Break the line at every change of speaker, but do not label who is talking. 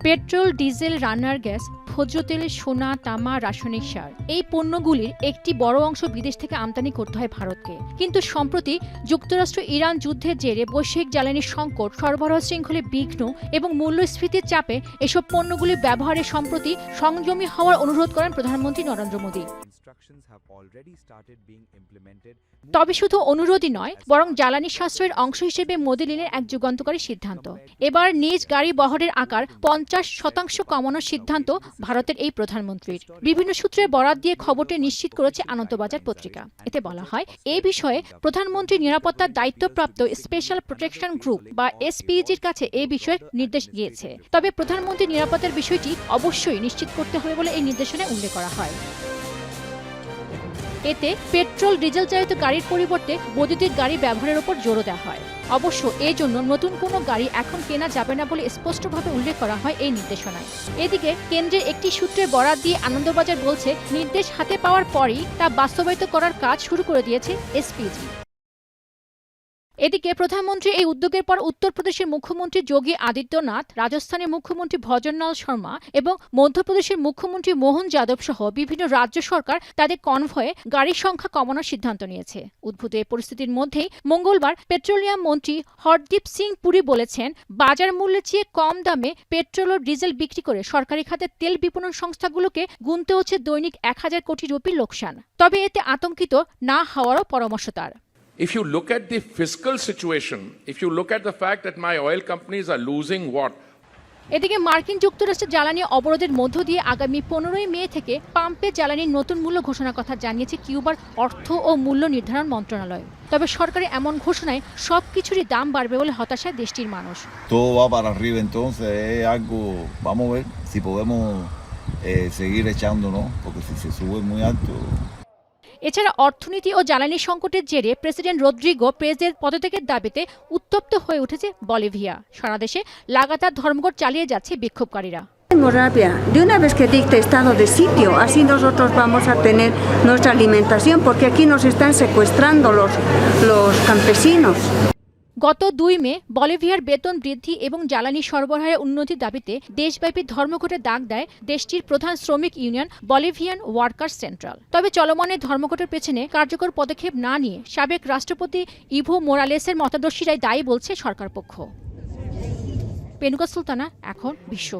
Petrol, diesel, রান্নার gas, ভোজ্য তেল, সোনা, তামা, রাসায়নিক সার এই পণ্যগুলির একটি বড় অংশ বিদেশ থেকে আমদানি করতে হয় ভারতকে। কিন্তু সম্প্রতি যুক্তরাষ্ট্র ইরান যুদ্ধের জেরে বৈশ্বিক জ্বালানি সংকট, সরবরাহ শৃঙ্খলে বিঘ্ন এবং মূল্যস্ফীতির চাপে এসব পণ্যগুলি ব্যবহারে সম্প্রতি সংযমী হওয়ার অনুরোধ করেন প্রধানমন্ত্রী নরেন্দ্র মোদী। তবে শুধু অনুরোধই নয়, বরং জ্বালানি সাশ্রয়ের অংশ হিসেবে মোদি নিলেন এক যুগান্তকারী সিদ্ধান্ত। এবার নিজ গাড়ি বহরের আকার 50% কমানোর সিদ্ধান্ত ভারতের এই প্রধানমন্ত্রীর। বিভিন্ন সূত্রে বরাত দিয়ে খবরটি নিশ্চিত করেছে আনন্দবাজার পত্রিকা। এতে বলা হয়, এই বিষয়ে প্রধানমন্ত্রী নিরাপত্তার দায়িত্বপ্রাপ্ত স্পেশাল প্রোটেকশন গ্রুপ বা এসপিজির কাছে এই বিষয়ে নির্দেশ গিয়েছে। তবে প্রধানমন্ত্রী নিরাপত্তার বিষয়টি অবশ্যই নিশ্চিত করতে হবে বলে এই নির্দেশনায় উল্লেখ করা হয়। এতে পেট্রোল, ডিজেল চালিত গাড়ির পরিবর্তে বৈদ্যুতিক গাড়ি ব্যবহারের উপর জোর দেওয়া হয়। অবশ্য এই জন্য নতুন কোনো গাড়ি এখন কেনা যাবে না বলে স্পষ্টভাবে উল্লেখ করা হয় এই নির্দেশনায়। এদিকে কেন্দ্রের একটি সূত্রের বরাত দিয়ে আনন্দবাজার বলছে, নির্দেশ হাতে পাওয়ার পরই তা বাস্তবায়িত করার কাজ শুরু করে দিয়েছে এসপিজি। এদিকে প্রধানমন্ত্রী এই উদ্যোগের পর উত্তরপ্রদেশের মুখ্যমন্ত্রী যোগী আদিত্যনাথ, রাজস্থানের মুখ্যমন্ত্রী ভজনলাল শর্মা এবং মধ্যপ্রদেশের মুখ্যমন্ত্রী মোহন যাদব সহ বিভিন্ন রাজ্য সরকার তাদের কনভয়ে গাড়ির সংখ্যা কমানোর সিদ্ধান্ত নিয়েছে। উদ্ভূত এই পরিস্থিতির মধ্যেই মঙ্গলবার পেট্রোলিয়াম মন্ত্রী হরদীপ সিং পুরী বলেছেন, বাজার মূল্যের চেয়ে কম দামে পেট্রোল ও ডিজেল বিক্রি করে সরকারি খাতে তেল বিপণন সংস্থাগুলোকে গুনতে হচ্ছে দৈনিক 1000 কোটি রুপির লোকসান। তবে এতে আতঙ্কিত না হওয়ারও পরামর্শ তার।
If you look at the fiscal situation, if you look at the fact that my oil companies are losing what?
এদিকে মার্কিন যুক্তরাষ্ট্রের জ্বালানি অবরোধের মধ্য দিয়ে আগামী 15 মে থেকে পাম্পে জ্বালানির নতুন মূল্য ঘোষণার কথা জানিয়েছে কিউবার অর্থ ও মূল্য নির্ধারণ মন্ত্রণালয়। তবে সরকারের এমন ঘোষণায় সবকিছুরই দাম বাড়বে বলে হতাশায় দেশটির মানুষ।
Todo va para arriba, entonces es algo, vamos a ver si podemos seguir echándonos, porque si se sube muy alto.
এছাড়া অর্থনীতি ও জ্বালানি সংকটের জেরে প্রেসিডেন্ট রদ্রিগো পেরেজের পদত্যাগের দাবিতে উত্তপ্ত হয়ে উঠেছে বলিভিয়া। সারা দেশে লাগাতার ধর্মঘট চালিয়ে যাচ্ছে বিক্ষোভকারীরা।
Rabia. De una vez que dicte estado de sitio, así nosotros vamos a tener nuestra alimentación, porque aquí nos están secuestrando los campesinos.
গত 2 মে বলিভিয়ার বেতন বৃদ্ধি এবং জ্বালানি সরবরাহের উন্নতির দাবিতে দেশব্যাপী ধর্মঘটের ডাক দেয় দেশটির প্রধান শ্রমিক ইউনিয়ন বলিভিয়ান ওয়ার্কার্স সেন্ট্রাল। তবে চলমান ধর্মঘটের পেছনে কার্যকর পদক্ষেপ না নিয়ে সাবেক রাষ্ট্রপতি ইভো মোরালেসের মতাদর্শীরাই দায়ী বলছে সরকার পক্ষ। পেনুকা সুলতানা, এখন বিশ্ব।